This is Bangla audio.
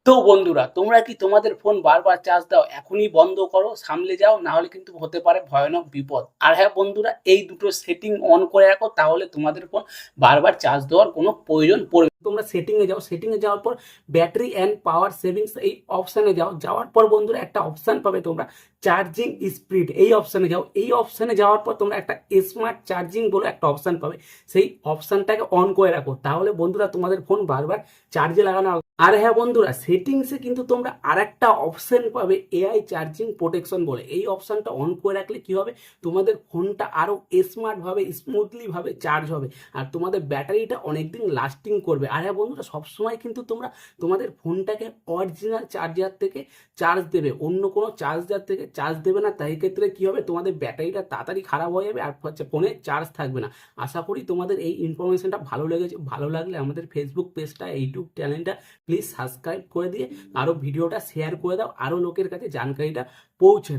তো বন্ধুরা, তোমরা কি তোমাদের ফোন বারবার চার্জ দাও? এখনই বন্ধ করো, সামলে যাও, না হলে কিন্তু হতে পারে ভয়ানক বিপদ। আর হ্যাঁ বন্ধুরা, এই দুটো সেটিং অন করে রাখো, তাহলে তোমাদের ফোন বারবার চার্জ দেওয়ার কোনো প্রয়োজন পড়বে না। তোমরা সেটিংয়ে যাও, সেটিংয়ে যাওয়ার পর ব্যাটারি অ্যান্ড পাওয়ার সেভিংস এই অপশানে যাও। যাওয়ার পর বন্ধুরা একটা অপশান পাবে তোমরা, চার্জিং স্পিড, এই অপশানে যাও। এই অপশানে যাওয়ার পর তোমরা একটা স্মার্ট চার্জিং বলে একটা অপশান পাবে, সেই অপশানটাকে অন করে রাখো, তাহলে বন্ধুরা তোমাদের ফোন বারবার চার্জে লাগানো হবে। আর হ্যাঁ বন্ধুরা, সেটিংসে কিন্তু তোমরা আরেকটা অপশন পাবে, এআই চার্জিং প্রোটেকশন বলে। এই অপশনটা অন করে রাখলে কি হবে, তোমাদের ফোনটা আরো স্মার্ট ভাবে স্মুথলি ভাবে চার্জ হবে, আর তোমাদের ব্যাটারিটা অনেকদিন লাস্টিং করবে। আর হ্যাঁ বন্ধুরা, সবসময় কিন্তু তোমরা তোমাদের ফোনটাকে অরিজিনাল চার্জার থেকে চার্জ দেবে, অন্য কোনো চার্জার থেকে চার্জ দেবে না। তাই ক্ষেত্রে কি হবে, তোমাদের ব্যাটারিটা তাড়াতাড়ি খারাপ হয়ে যাবে আর ফোনে চার্জ থাকবে না। আশা করি তোমাদের এই ইনফরমেশনটা ভালো লেগেছে। ভালো লাগলে আমাদের ফেসবুক পেজটা, ইউটিউব চ্যানেলটা প্লিজ সাবস্ক্রাইব করে দিয়ে আরও ভিডিওটা শেয়ার করে দাও, আরও লোকের কাছে জানকারিটা পৌঁছে দাও।